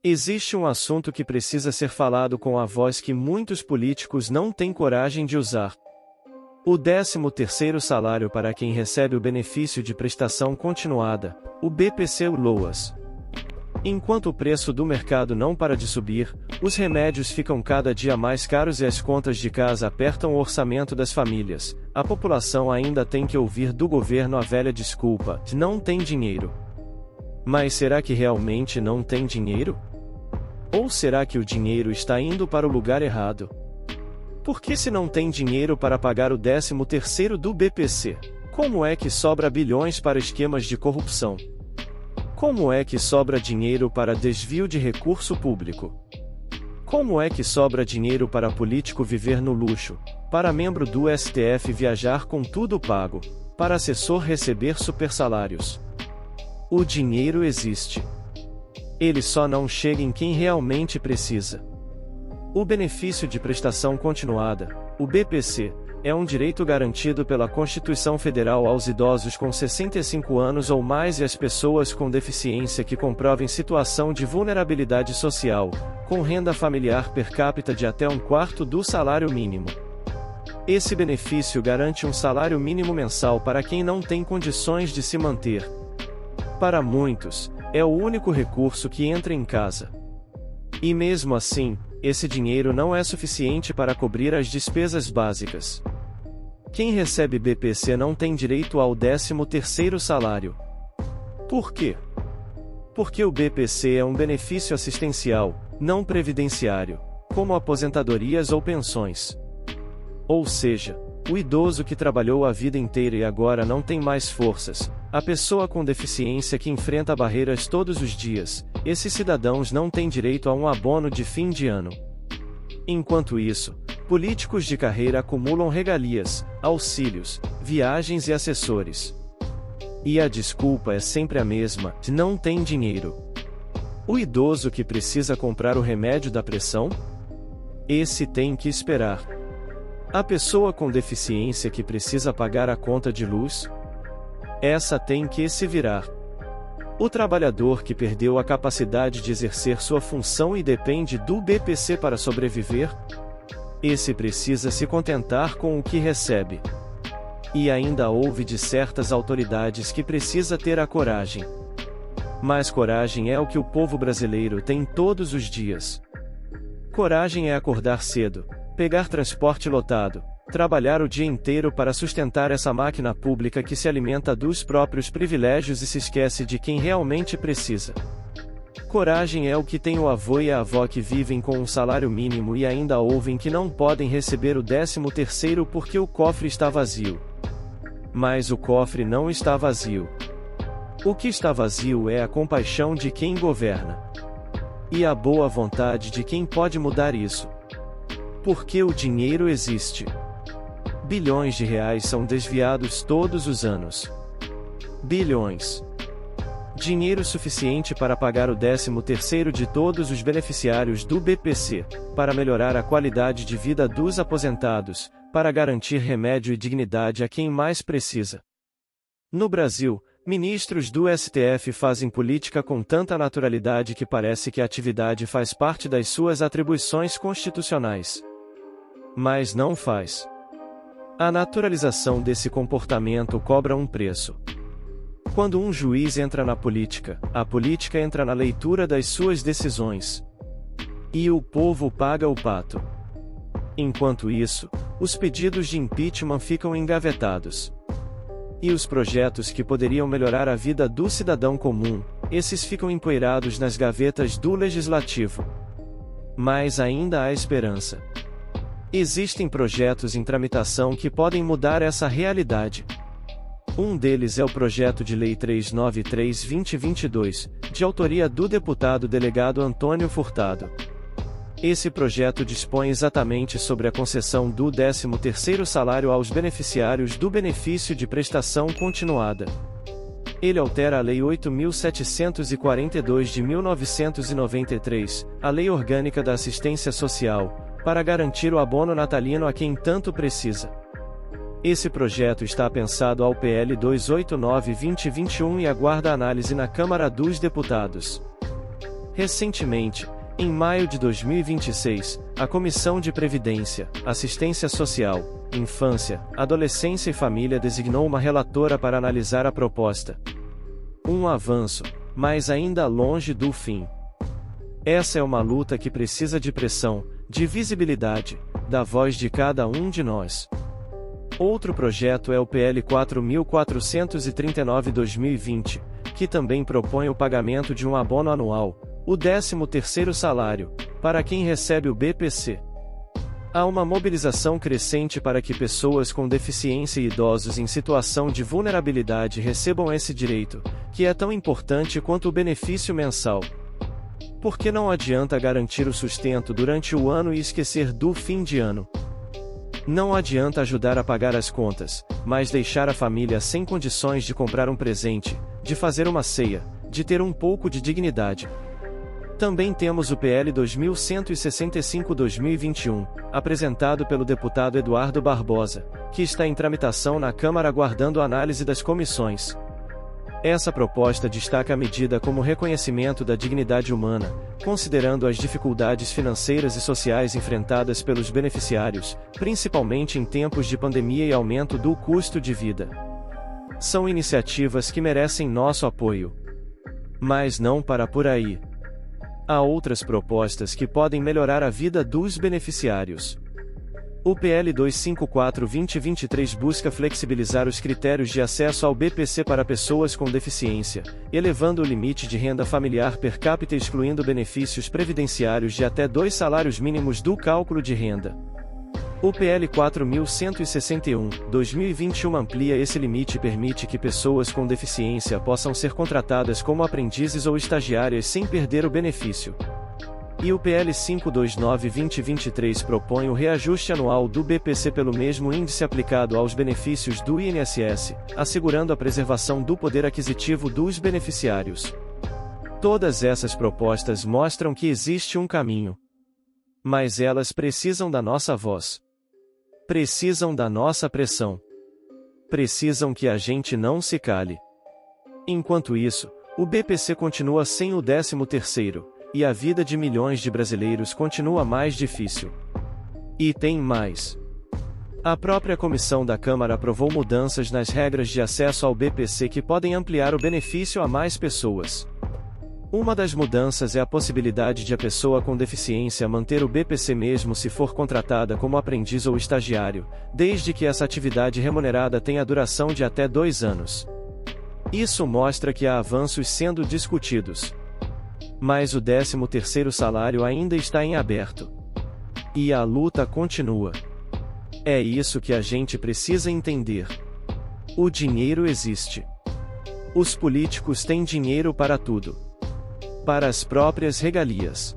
Existe um assunto que precisa ser falado com a voz que muitos políticos não têm coragem de usar. O 13º salário para quem recebe o benefício de prestação continuada, o BPC-LOAS. Enquanto o preço do mercado não para de subir, os remédios ficam cada dia mais caros e as contas de casa apertam o orçamento das famílias, a população ainda tem que ouvir do governo a velha desculpa, não tem dinheiro. Mas será que realmente não tem dinheiro? Ou será que o dinheiro está indo para o lugar errado? Porque se não tem dinheiro para pagar o 13º do BPC, como é que sobra bilhões para esquemas de corrupção? Como é que sobra dinheiro para desvio de recurso público? Como é que sobra dinheiro para político viver no luxo, para membro do STF viajar com tudo pago, para assessor receber supersalários? O dinheiro existe. Ele só não chega em quem realmente precisa. O benefício de prestação continuada, o BPC, é um direito garantido pela Constituição Federal aos idosos com 65 anos ou mais e às pessoas com deficiência que comprovem situação de vulnerabilidade social, com renda familiar per capita de até 1/4 do salário mínimo. Esse benefício garante um salário mínimo mensal para quem não tem condições de se manter. Para muitos, é o único recurso que entra em casa. E mesmo assim, esse dinheiro não é suficiente para cobrir as despesas básicas. Quem recebe BPC não tem direito ao 13º salário. Por quê? Porque o BPC é um benefício assistencial, não previdenciário, como aposentadorias ou pensões. Ou seja, o idoso que trabalhou a vida inteira e agora não tem mais forças, a pessoa com deficiência que enfrenta barreiras todos os dias, esses cidadãos não têm direito a um abono de fim de ano. Enquanto isso, políticos de carreira acumulam regalias, auxílios, viagens e assessores. E a desculpa é sempre a mesma: não tem dinheiro. O idoso que precisa comprar o remédio da pressão? Esse tem que esperar. A pessoa com deficiência que precisa pagar a conta de luz? Essa tem que se virar. O trabalhador que perdeu a capacidade de exercer sua função e depende do BPC para sobreviver? Esse precisa se contentar com o que recebe. E ainda ouve de certas autoridades que precisa ter a coragem. Mas coragem é o que o povo brasileiro tem todos os dias. Coragem é acordar cedo, pegar transporte lotado, trabalhar o dia inteiro para sustentar essa máquina pública que se alimenta dos próprios privilégios e se esquece de quem realmente precisa. Coragem é o que tem o avô e a avó que vivem com um salário mínimo e ainda ouvem que não podem receber o 13º porque o cofre está vazio. Mas o cofre não está vazio. O que está vazio é a compaixão de quem governa. E a boa vontade de quem pode mudar isso. Porque o dinheiro existe. Bilhões de reais são desviados todos os anos. Bilhões. Dinheiro suficiente para pagar o 13º de todos os beneficiários do BPC, para melhorar a qualidade de vida dos aposentados, para garantir remédio e dignidade a quem mais precisa. No Brasil, ministros do STF fazem política com tanta naturalidade que parece que a atividade faz parte das suas atribuições constitucionais. Mas não faz. A naturalização desse comportamento cobra um preço. Quando um juiz entra na política, a política entra na leitura das suas decisões. E o povo paga o pato. Enquanto isso, os pedidos de impeachment ficam engavetados. E os projetos que poderiam melhorar a vida do cidadão comum, esses ficam empoeirados nas gavetas do Legislativo. Mas ainda há esperança. Existem projetos em tramitação que podem mudar essa realidade. Um deles é o projeto de Lei 393/2022, de autoria do deputado delegado Antônio Furtado. Esse projeto dispõe exatamente sobre a concessão do 13º salário aos beneficiários do benefício de prestação continuada. Ele altera a Lei 8.742 de 1993, a Lei Orgânica da Assistência Social, para garantir o abono natalino a quem tanto precisa. Esse projeto está pensado ao PL 289/2021 e aguarda análise na Câmara dos Deputados. Recentemente, em maio de 2026, a Comissão de Previdência, Assistência Social, Infância, Adolescência e Família designou uma relatora para analisar a proposta. Um avanço, mas ainda longe do fim. Essa é uma luta que precisa de pressão, de visibilidade, da voz de cada um de nós. Outro projeto é o PL 4439/2020, que também propõe o pagamento de um abono anual, o 13º salário, para quem recebe o BPC. Há uma mobilização crescente para que pessoas com deficiência e idosos em situação de vulnerabilidade recebam esse direito, que é tão importante quanto o benefício mensal. Porque não adianta garantir o sustento durante o ano e esquecer do fim de ano. Não adianta ajudar a pagar as contas, mas deixar a família sem condições de comprar um presente, de fazer uma ceia, de ter um pouco de dignidade. Também temos o PL 2165/2021, apresentado pelo deputado Eduardo Barbosa, que está em tramitação na Câmara aguardando a análise das comissões. Essa proposta destaca a medida como reconhecimento da dignidade humana, considerando as dificuldades financeiras e sociais enfrentadas pelos beneficiários, principalmente em tempos de pandemia e aumento do custo de vida. São iniciativas que merecem nosso apoio. Mas não para por aí. Há outras propostas que podem melhorar a vida dos beneficiários. O PL 254/2023 busca flexibilizar os critérios de acesso ao BPC para pessoas com deficiência, elevando o limite de renda familiar per capita e excluindo benefícios previdenciários de até 2 salários mínimos do cálculo de renda. O PL 4161/2021 amplia esse limite e permite que pessoas com deficiência possam ser contratadas como aprendizes ou estagiárias sem perder o benefício. E o PL 529/2023 propõe o reajuste anual do BPC pelo mesmo índice aplicado aos benefícios do INSS, assegurando a preservação do poder aquisitivo dos beneficiários. Todas essas propostas mostram que existe um caminho. Mas elas precisam da nossa voz. Precisam da nossa pressão. Precisam que a gente não se cale. Enquanto isso, o BPC continua sem o 13º. E a vida de milhões de brasileiros continua mais difícil. E tem mais. A própria comissão da Câmara aprovou mudanças nas regras de acesso ao BPC que podem ampliar o benefício a mais pessoas. Uma das mudanças é a possibilidade de a pessoa com deficiência manter o BPC mesmo se for contratada como aprendiz ou estagiário, desde que essa atividade remunerada tenha duração de até 2 anos. Isso mostra que há avanços sendo discutidos. Mas o 13º salário ainda está em aberto. E a luta continua. É isso que a gente precisa entender. O dinheiro existe. Os políticos têm dinheiro para tudo. Para as próprias regalias.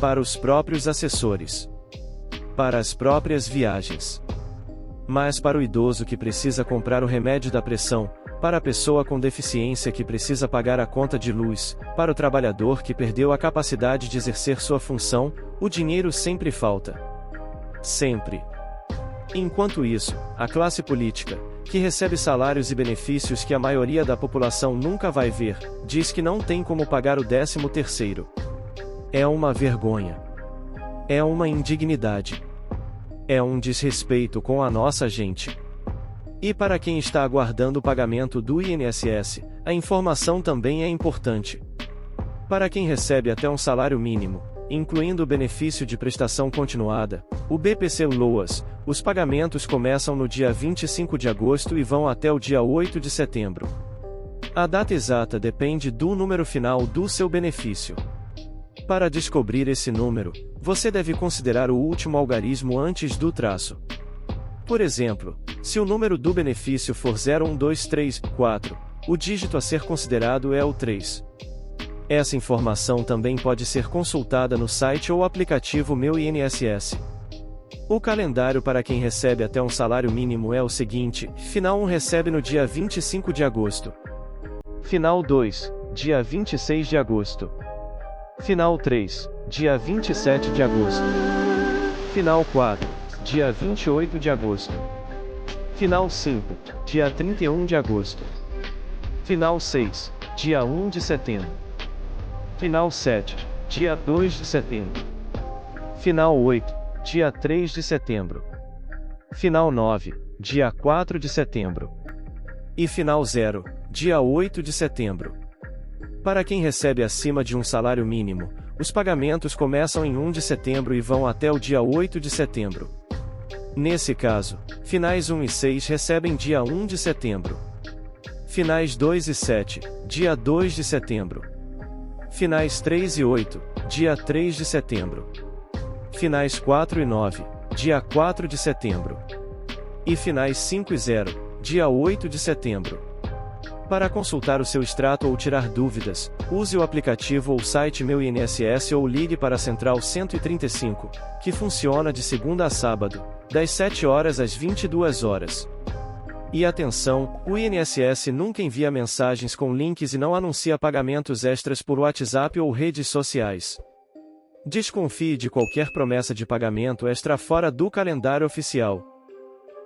Para os próprios assessores. Para as próprias viagens. Mas para o idoso que precisa comprar o remédio da pressão, para a pessoa com deficiência que precisa pagar a conta de luz, para o trabalhador que perdeu a capacidade de exercer sua função, o dinheiro sempre falta. Sempre. Enquanto isso, a classe política, que recebe salários e benefícios que a maioria da população nunca vai ver, diz que não tem como pagar o 13º. É uma vergonha. É uma indignidade. É um desrespeito com a nossa gente. E para quem está aguardando o pagamento do INSS, a informação também é importante. Para quem recebe até um salário mínimo, incluindo o benefício de prestação continuada, o BPC-LOAS, os pagamentos começam no dia 25 de agosto e vão até o dia 8 de setembro. A data exata depende do número final do seu benefício. Para descobrir esse número, você deve considerar o último algarismo antes do traço. Por exemplo, se o número do benefício for 01234, o dígito a ser considerado é o 3. Essa informação também pode ser consultada no site ou aplicativo Meu INSS. O calendário para quem recebe até um salário mínimo é o seguinte: Final 1 recebe no dia 25 de agosto. Final 2, dia 26 de agosto. Final 3, dia 27 de agosto. Final 4, dia 28 de agosto. Final 5, dia 31 de agosto. Final 6, dia 1 de setembro. Final 7, dia 2 de setembro. Final 8, dia 3 de setembro. Final 9, dia 4 de setembro. E final 0, dia 8 de setembro. Para quem recebe acima de um salário mínimo, os pagamentos começam em 1 de setembro e vão até o dia 8 de setembro. Nesse caso, finais 1 e 6 recebem dia 1 de setembro. Finais 2 e 7, dia 2 de setembro. Finais 3 e 8, dia 3 de setembro. Finais 4 e 9, dia 4 de setembro. E finais 5 e 0, dia 8 de setembro. Para consultar o seu extrato ou tirar dúvidas, use o aplicativo ou site Meu INSS ou ligue para a Central 135, que funciona de segunda a sábado, das 7 horas às 22 horas. E atenção, o INSS nunca envia mensagens com links e não anuncia pagamentos extras por WhatsApp ou redes sociais. Desconfie de qualquer promessa de pagamento extra fora do calendário oficial.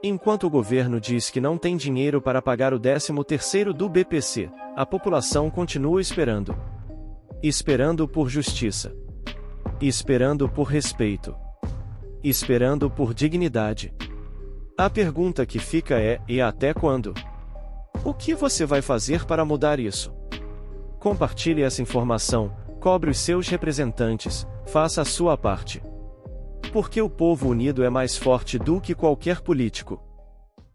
Enquanto o governo diz que não tem dinheiro para pagar o 13º do BPC, a população continua esperando. Esperando por justiça. Esperando por respeito. Esperando por dignidade. A pergunta que fica é: e até quando? O que você vai fazer para mudar isso? Compartilhe essa informação, cobre os seus representantes, faça a sua parte. Porque o povo unido é mais forte do que qualquer político.